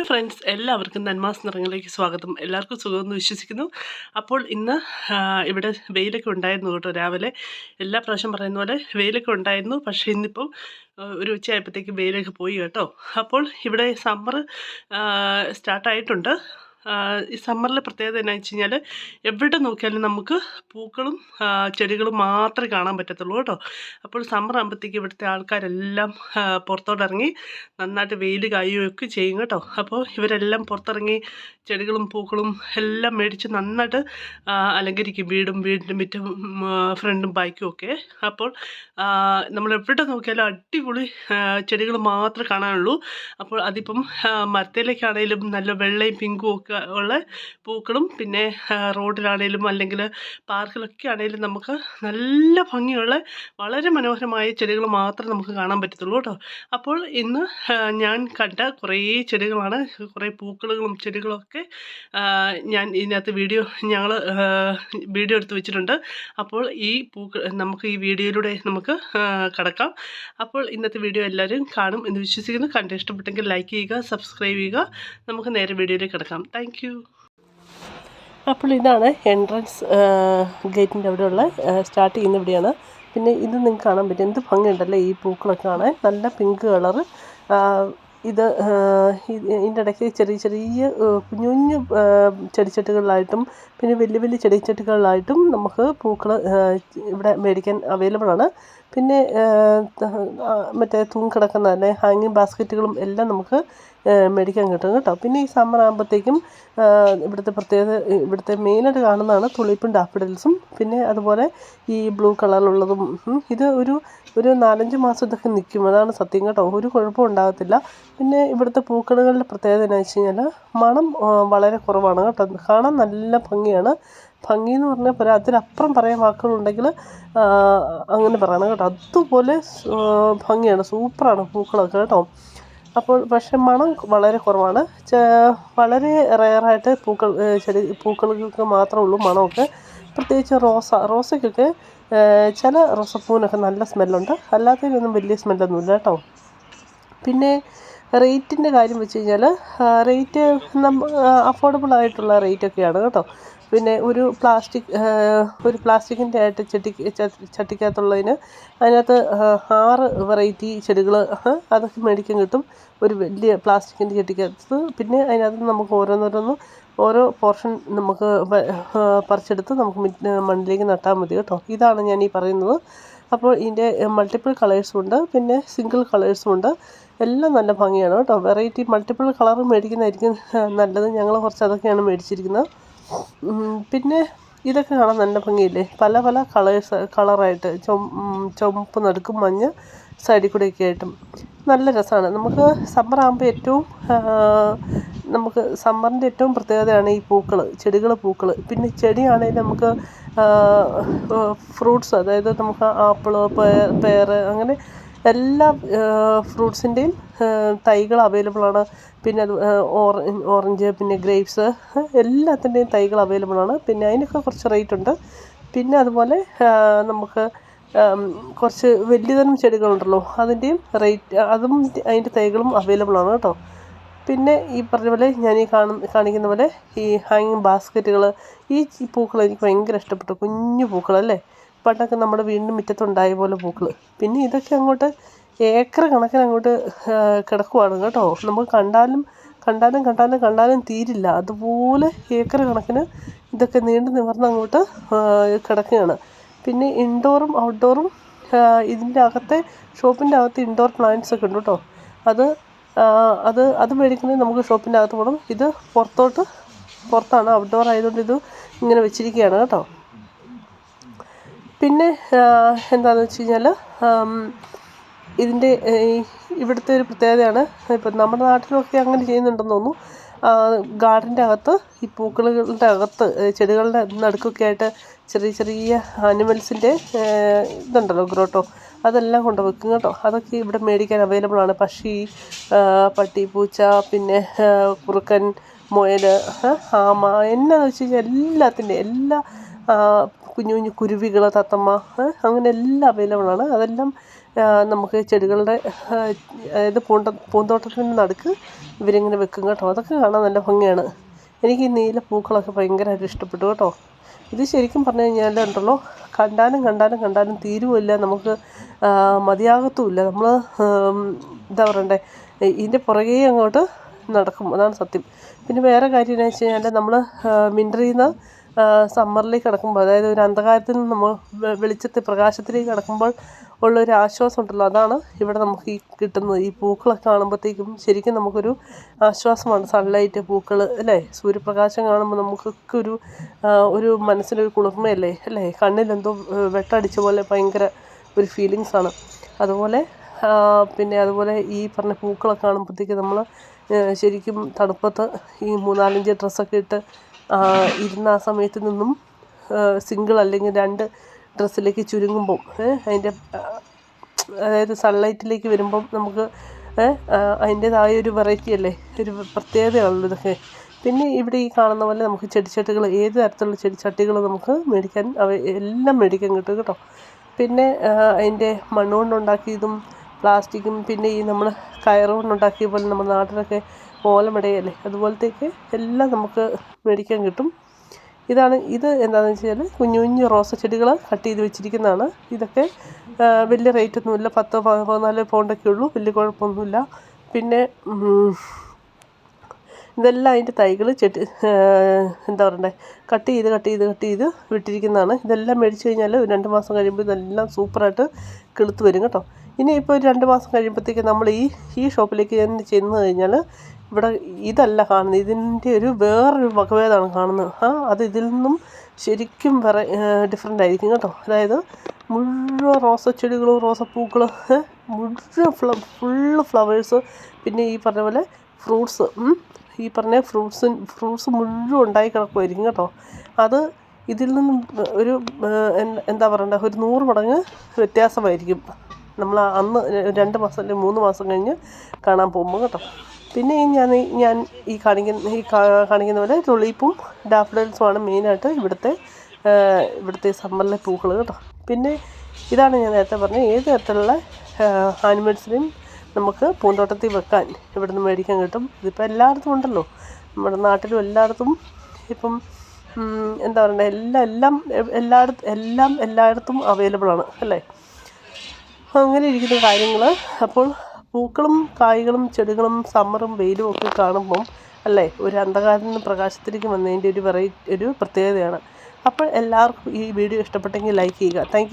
Friends, എല്ലാവർക്കും നന്മാസ് നിറങ്ങളിലേക്ക് സ്വാഗതം. എല്ലാവർക്കും സുഖമെന്ന് വിശ്വസിക്കുന്നു. അപ്പോൾ ഇന്ന് ഇവിടെ വെയിലൊക്കെ ഉണ്ടായിരുന്നു കേട്ടോ. രാവിലെ എല്ലാ പ്രാവശ്യം പറയുന്ന പോലെ വെയിലൊക്കെ ഉണ്ടായിരുന്നു. പക്ഷേ ഇന്നിപ്പം ഒരു ഉച്ചയായപ്പോഴത്തേക്ക് വെയിലൊക്കെ പോയി കേട്ടോ. അപ്പോൾ ഇവിടെ സമ്മർ സ്റ്റാർട്ടായിട്ടുണ്ട്. ഈ സമ്മറിലെ പ്രത്യേകത എന്നാന്ന് വെച്ച് കഴിഞ്ഞാൽ എവിടെ നോക്കിയാലും നമുക്ക് പൂക്കളും ചെടികളും മാത്രമേ കാണാൻ പറ്റത്തുള്ളൂ കേട്ടോ. അപ്പോൾ സമ്മർ ആകുമ്പോഴത്തേക്ക് ഇവിടുത്തെ ആൾക്കാരെല്ലാം പുറത്തോട്ടിറങ്ങി നന്നായിട്ട് വെയിൽ കായുകയൊക്കെ ചെയ്യും കേട്ടോ. അപ്പോൾ ഇവരെല്ലാം പുറത്തിറങ്ങി ചെടികളും പൂക്കളും എല്ലാം മേടിച്ച് നന്നായിട്ട് അലങ്കരിക്കും വീടിൻ്റെ മുറ്റം, ഫ്രണ്ടും ബാക്കും ഒക്കെ. അപ്പോൾ നമ്മൾ എവിടെ നോക്കിയാലും അടിപൊളി ചെടികൾ മാത്രമേ കാണാനുള്ളൂ. അപ്പോൾ അതിപ്പം മരത്തിലേക്കാണേലും നല്ല വെള്ളയും പിങ്കും ഒക്കെ ഉള്ള പൂക്കളും, പിന്നെ റോഡിലാണേലും അല്ലെങ്കിൽ പാർക്കിലൊക്കെ ആണേലും നമുക്ക് നല്ല ഭംഗിയുള്ള വളരെ മനോഹരമായ ചെടികൾ മാത്രമേ നമുക്ക് കാണാൻ പറ്റത്തുള്ളൂ കേട്ടോ. അപ്പോൾ ഇന്ന് ഞാൻ കണ്ട കുറേ ചെടികളാണ്, കുറേ പൂക്കളും ചെടികളൊക്കെ ഞാൻ ഇതിനകത്ത് ഞങ്ങൾ വീഡിയോ എടുത്ത് വെച്ചിട്ടുണ്ട്. അപ്പോൾ ഈ നമുക്ക് ഈ വീഡിയോയിലൂടെ നമുക്ക് കടക്കാം. അപ്പോൾ ഇന്നത്തെ വീഡിയോ എല്ലാവരും കാണും എന്ന് വിശ്വസിക്കുന്നു. കണ്ട് ഇഷ്ടപ്പെട്ടെങ്കിൽ ലൈക്ക് ചെയ്യുക, സബ്സ്ക്രൈബ് ചെയ്യുക. നമുക്ക് നേരെ വീഡിയോയിലേക്ക് കിടക്കാം. Thank you. അപ്പോൾ ഇതാണ് എൻട്രൻസ് ഗേറ്റിൻ്റെ അവിടെയുള്ള സ്റ്റാർട്ട് ചെയ്യുന്ന ഇവിടെയാണ്. പിന്നെ ഇത് നിങ്ങൾക്ക് കാണാൻ പറ്റും, എന്ത് ഭംഗിയുണ്ടല്ലേ ഈ പൂക്കളൊക്കെ കാണാൻ. നല്ല പിങ്ക് കളറ്. ഇത് ഇതിൻ്റെ ഇടയ്ക്ക് ചെറിയ ചെറിയ കുഞ്ഞു കുഞ്ഞു ചെടിച്ചട്ടികളിലായിട്ടും പിന്നെ വലിയ വലിയ ചെടിച്ചട്ടികളിലായിട്ടും നമുക്ക് പൂക്കൾ ഇവിടെ മേടിക്കാൻ അവൈലബിൾ ആണ്. പിന്നെ മറ്റേ തൂങ്ങിക്കിടക്കുന്ന അല്ലെ ഹാങ്ങിങ് ബാസ്ക്കറ്റുകളും എല്ലാം നമുക്ക് മേടിക്കാൻ കിട്ടും കേട്ടോ. പിന്നെ ഈ സമ്മർ ആകുമ്പോഴത്തേക്കും ഇവിടുത്തെ പ്രത്യേകത, ഇവിടുത്തെ മെയിനായിട്ട് കാണുന്നതാണ് തുളിപ്പും ഡാഫഡിൽസും. പിന്നെ അതുപോലെ ഈ ബ്ലൂ കളറിലുള്ളതും. ഇത് ഒരു 4-5 മാസം ഇതൊക്കെ നിൽക്കും, അതാണ് സത്യം കേട്ടോ. ഒരു കുഴപ്പവും ഉണ്ടാകത്തില്ല. പിന്നെ ഇവിടുത്തെ പൂക്കളുകളുടെ പ്രത്യേകത എന്താണെന്ന് വെച്ച് കഴിഞ്ഞാൽ മണം വളരെ കുറവാണ് കേട്ടോ. കാണാൻ നല്ല ഭംഗിയാണ്. ഭംഗി എന്ന് പറഞ്ഞാൽ അതിലപ്പുറം പറയാൻ വാക്കുകളുണ്ടെങ്കിൽ അങ്ങനെ പറയണം കേട്ടോ. അതുപോലെ ഭംഗിയാണ്, സൂപ്പറാണ് പൂക്കളൊക്കെ കേട്ടോ. അപ്പോൾ പക്ഷേ മണം വളരെ കുറവാണ്. വളരെ റെയറായിട്ട് പൂക്കൾക്ക് മാത്രമേ ഉള്ളൂ മണമൊക്കെ. പ്രത്യേകിച്ച് റോസയ്ക്കൊക്കെ ചില റോസപ്പൂവിനൊക്കെ നല്ല സ്മെല്ലുണ്ട്, അല്ലാത്തതിനൊന്നും വലിയ സ്മെല്ലൊന്നുമില്ല കേട്ടോ. പിന്നെ റേറ്റിൻ്റെ കാര്യം വെച്ച് കഴിഞ്ഞാൽ റേറ്റ് അഫോർഡബിൾ ആയിട്ടുള്ള റേറ്റൊക്കെയാണ് കേട്ടോ. പിന്നെ ഒരു പ്ലാസ്റ്റിക്കിൻ്റെ ആയിട്ട് ചട്ടിക്കകത്തുള്ളതിന് അതിനകത്ത് 6 വെറൈറ്റി ചെടികൾ അതൊക്കെ മേടിക്കാൻ കിട്ടും ഒരു വലിയ പ്ലാസ്റ്റിക്കിൻ്റെ ചട്ടിക്കകത്ത്. പിന്നെ അതിനകത്ത് നമുക്ക് ഓരോ പോർഷൻ നമുക്ക് പറിച്ചെടുത്ത് നമുക്ക് മണ്ണിലേക്ക് നട്ടാൽ മതി കേട്ടോ. ഇതാണ് ഞാൻ ഈ പറയുന്നത്. അപ്പോൾ ഇതിൻ്റെ മൾട്ടിപ്പിൾ കളേഴ്സും ഉണ്ട്, പിന്നെ സിംഗിൾ കളേഴ്സും ഉണ്ട്. എല്ലാം നല്ല ഭംഗിയാണ് കേട്ടോ. വെറൈറ്റി മൾട്ടിപ്പിൾ കളർ മേടിക്കുന്നതായിരിക്കും നല്ലത്. ഞങ്ങൾ കുറച്ച് അതൊക്കെയാണ് മേടിച്ചിരിക്കുന്നത്. പിന്നെ ഇതൊക്കെ കാണാൻ നല്ല ഭംഗിയില്ലേ, പല പല കളറായിട്ട് ചുവപ്പ് നടുക്കും മഞ്ഞ സൈഡിൽ കൂടെയൊക്കെ ആയിട്ടും നല്ല രസമാണ്. നമുക്ക് സമ്മർ ആകുമ്പോൾ നമുക്ക് സമ്മറിൻ്റെ ഏറ്റവും പ്രത്യേകതയാണ് ഈ പൂക്കൾ. പിന്നെ ചെടിയാണെങ്കിൽ നമുക്ക് ഫ്രൂട്ട്സ്, അതായത് നമുക്ക് ആപ്പിള്, പേറ്, അങ്ങനെ എല്ലാ ഫ്രൂട്ട്സിൻ്റെയും തൈകൾ അവൈലബിൾ ആണ്. പിന്നെ അത് ഓറഞ്ച്, പിന്നെ ഗ്രേപ്സ്, എല്ലാത്തിൻ്റെയും തൈകൾ അവൈലബിൾ ആണ്. പിന്നെ അതിനൊക്കെ കുറച്ച് റേറ്റ് ഉണ്ട്. പിന്നെ അതുപോലെ നമുക്ക് കുറച്ച് വലിയതരം ചെടികളുണ്ടല്ലോ, അതിൻ്റെയും റേറ്റ്, അതിൻ്റെ തൈകളും അവൈലബിൾ ആണ് കേട്ടോ. പിന്നെ ഈ പറഞ്ഞ പോലെ ഞാൻ കാണിക്കുന്ന പോലെ ഈ ഹാങ്ങിങ് ബാസ്ക്കറ്റുകൾ, ഈ പൂക്കൾ എനിക്ക് ഭയങ്കര ഇഷ്ടപ്പെട്ടു. കുഞ്ഞു പൂക്കളല്ലേ, പണ്ടൊക്കെ നമ്മുടെ വീടിൻ്റെ മുറ്റത്തുണ്ടായ പോലെ പൂക്കൾ. പിന്നെ ഇതൊക്കെ അങ്ങോട്ട് ഏക്കർ കണക്കിന് അങ്ങോട്ട് കിടക്കുവാണ് കേട്ടോ. നമുക്ക് കണ്ടാലും തീരില്ല. അതുപോലെ ഏക്കർ കണക്കിന് ഇതൊക്കെ നീണ്ടു നിവർന്ന് അങ്ങോട്ട് കിടക്കുകയാണ്. പിന്നെ ഇൻഡോറും ഔട്ട്ഡോറും ഇതിൻ്റെ അകത്തെ ഷോപ്പിൻ്റെ അകത്ത് ഇൻഡോർ പ്ലാന്റ്സ് ഒക്കെ ഉണ്ട് കേട്ടോ. അത് മേടിക്കണമെങ്കിൽ നമുക്ക് ഷോപ്പിൻ്റെ അകത്ത് പോകണം. ഇത് പുറത്താണ്, ഔട്ട്ഡോർ ആയതുകൊണ്ട് ഇത് ഇങ്ങനെ വെച്ചിരിക്കുകയാണ് കേട്ടോ. പിന്നെ എന്താണെന്ന് വെച്ച് കഴിഞ്ഞാൽ ഇതിൻ്റെ ഇവിടുത്തെ ഒരു പ്രത്യേകതയാണ്, ഇപ്പം നമ്മുടെ നാട്ടിലൊക്കെ അങ്ങനെ ചെയ്യുന്നുണ്ടെന്ന് തോന്നുന്നു. ഗാർഡൻ്റെ അകത്ത് ഈ പൂക്കളുടെ അകത്ത് ചെടികളുടെ നടുക്കൊക്കെ ആയിട്ട് ചെറിയ ചെറിയ ആനിമൽസിൻ്റെ ഇതുണ്ടല്ലോ, ഗ്രോട്ടോ, അതെല്ലാം കൊണ്ട് വെക്കും കേട്ടോ. അതൊക്കെ ഇവിടെ മേടിക്കാൻ അവൈലബിൾ ആണ്. പട്ടി, പൂച്ച, പിന്നെ കുറുക്കൻ, മുയൽ, ആമ, എന്നാന്ന് വെച്ച് കഴിഞ്ഞാൽ എല്ലാ കുഞ്ഞു കുഞ്ഞു കുരുവികൾ, തത്തമ്മ, അങ്ങനെ എല്ലാം അവൈലബിൾ ആണ്. അതെല്ലാം നമുക്ക് ചെടികളുടെ അതായത് പൂന്തോട്ടത്തിൻ്റെ നടുക്ക് ഇവരിങ്ങനെ വെക്കും കേട്ടോ. അതൊക്കെ കാണാൻ നല്ല ഭംഗിയാണ്. എനിക്ക് ഈ നീല പൂക്കളൊക്കെ ഭയങ്കരമായിട്ട് ഇഷ്ടപ്പെട്ടു കേട്ടോ. ഇത് ശരിക്കും പറഞ്ഞു കഴിഞ്ഞാൽ ഉണ്ടല്ലോ, കണ്ടാലും തീരുമില്ല, നമുക്ക് മതിയാകത്തുമില്ല. നമ്മൾ എന്താ പറയണ്ടേ, ഇതിൻ്റെ പുറകെ അങ്ങോട്ട് നടക്കും, അതാണ് സത്യം. പിന്നെ വേറെ കാര്യം എന്ന് വെച്ച് കഴിഞ്ഞാൽ നമ്മൾ വിൻ്ററിൽ നിന്ന് സമ്മറിലേക്ക് കിടക്കുമ്പോൾ, അതായത് ഒരു അന്ധകാരത്തിൽ നിന്ന് നമ്മൾ വെളിച്ചത്തെ പ്രകാശത്തിലേക്ക് കിടക്കുമ്പോൾ ഉള്ളൊരു ആശ്വാസം ഉണ്ടല്ലോ, അതാണ് ഇവിടെ നമുക്ക് ഈ കിട്ടുന്നത്. ഈ പൂക്കളൊക്കെ കാണുമ്പോഴത്തേക്കും ശരിക്കും നമുക്കൊരു ആശ്വാസമാണ്. സൺലൈറ്റ്, പൂക്കൾ അല്ലേ, സൂര്യപ്രകാശം കാണുമ്പോൾ നമുക്കൊക്കെ ഒരു മനസ്സിനൊരു കുളിർമയല്ലേ അല്ലേ, കണ്ണിലെന്തോ വെട്ടടിച്ച പോലെ ഭയങ്കര ഒരു ഫീലിങ്സാണ്. അതുപോലെ അതുപോലെ ഈ പറഞ്ഞ പൂക്കളൊക്കെ കാണുമ്പോഴത്തേക്ക് നമ്മൾ ശരിക്കും തണുപ്പത്ത് ഈ 3-4 ഡ്രസ്സൊക്കെ ഇട്ട് ഇരുന്ന ആ സമയത്ത് നിന്നും സിംഗിൾ അല്ലെങ്കിൽ 2 ഡ്രസ്സിലേക്ക് ചുരുങ്ങുമ്പം അതിൻ്റെ അതായത് സൺലൈറ്റിലേക്ക് വരുമ്പം നമുക്ക് അതിൻ്റേതായ ഒരു വെറൈറ്റി അല്ലേ, ഒരു പ്രത്യേകതയാണല്ലോ ഇതൊക്കെ. പിന്നെ ഇവിടെ ഈ കാണുന്ന പോലെ നമുക്ക് ചെടിച്ചട്ടികൾ, ഏത് തരത്തിലുള്ള ചെടിച്ചട്ടികൾ നമുക്ക് മേടിക്കാൻ എല്ലാം മേടിക്കാൻ കിട്ടും കേട്ടോ. പിന്നെ അതിൻ്റെ മണ്ണുകൊണ്ടുണ്ടാക്കിയതും പ്ലാസ്റ്റിക്കും, പിന്നെ ഈ നമ്മൾ കയറ് കൊണ്ടുണ്ടാക്കിയ പോലെ നമ്മുടെ നാട്ടിലൊക്കെ ഓലമിടയല്ലേ, അതുപോലത്തേക്ക് എല്ലാം നമുക്ക് മേടിക്കാൻ കിട്ടും. ഇത് എന്താണെന്ന് വെച്ചാൽ കുഞ്ഞു റോസ ചെടികൾ കട്ട് ചെയ്ത് വെച്ചിരിക്കുന്നതാണ്. ഇതൊക്കെ വലിയ റേറ്റൊന്നുമില്ല, 10-14 പൗണ്ടൊക്കെ ഉള്ളൂ, വലിയ കുഴപ്പമൊന്നുമില്ല. പിന്നെ ഇതെല്ലാം അതിൻ്റെ തൈകൾ എന്താ പറയണ്ടേ, കട്ട് ചെയ്ത് വിട്ടിരിക്കുന്നതാണ്. ഇതെല്ലാം മേടിച്ച് കഴിഞ്ഞാൽ 2 മാസം കഴിയുമ്പോൾ ഇതെല്ലാം സൂപ്പറായിട്ട് കിളുത്ത് വരും കേട്ടോ. ഇനിയിപ്പോൾ 2 മാസം കഴിയുമ്പോഴത്തേക്ക് നമ്മൾ ഈ ഷോപ്പിലേക്ക് ചെന്ന് കഴിഞ്ഞാൽ ഇവിടെ ഇതല്ല കാണുന്നത്, ഇതിൻ്റെ വേറൊരു വകഭേദമാണ് കാണുന്നത്. അത് ഇതിൽ നിന്നും ശരിക്കും ഡിഫറെൻ്റ് ആയിരിക്കും കേട്ടോ. അതായത് മുഴുവൻ റോസച്ചെടികളും റോസപ്പൂക്കളും മുഴുവൻ ഫുള്ള് ഫ്ലവേഴ്സ്, പിന്നെ ഈ പറഞ്ഞ പോലെ ഫ്രൂട്ട്സ്, ഈ പറഞ്ഞ ഫ്രൂട്ട്സ് മുഴുവൻ ഉണ്ടായി കിടക്കുമായിരിക്കും കേട്ടോ. അത് ഇതിൽ നിന്നും എന്താ പറയണ്ടേ, ഒരു 100 മടങ്ങ് വ്യത്യാസമായിരിക്കും നമ്മൾ അന്ന് 2 മാസം അല്ലെങ്കിൽ 3 മാസം കഴിഞ്ഞ് കാണാൻ പോകുമ്പോൾ കേട്ടോ. പിന്നെ ഞാൻ ഈ കാണിക്കുന്ന പോലെ തുളീപ്പും ഡാഫ്ഡൽസുമാണ് മെയിനായിട്ട് ഇവിടുത്തെ സമ്മറിലെ പൂക്കൾ കേട്ടോ. പിന്നെ ഇതാണ് ഞാൻ നേരത്തെ പറഞ്ഞത്, ഏത് തരത്തിലുള്ള ആനിമൽസിനെയും നമുക്ക് പൂന്തോട്ടത്തിൽ വെക്കാൻ ഇവിടുന്ന് മേടിക്കാൻ കിട്ടും. ഇതിപ്പോൾ എല്ലായിടത്തും ഉണ്ടല്ലോ, നമ്മുടെ നാട്ടിലും എല്ലായിടത്തും. ഇപ്പം എന്താ പറയണ്ടേ, എല്ലായിടത്തും അവൈലബിളാണ് അല്ലേ. അങ്ങനെ ഇരിക്കുന്ന കാര്യങ്ങൾ. അപ്പോൾ പൂക്കളും കായ്കളും ചെടികളും സമ്മറും വെയിലും ഒക്കെ കാണുമ്പം അല്ലേ, ഒരു അന്ധകാരത്തിൽ നിന്ന് പ്രകാശത്തിലേക്ക് വന്നതിൻ്റെ ഒരു പ്രത്യേകതയാണ്. അപ്പോൾ എല്ലാവർക്കും ഈ വീഡിയോ ഇഷ്ടപ്പെട്ടെങ്കിൽ ലൈക്ക് ചെയ്യുക. Thank you.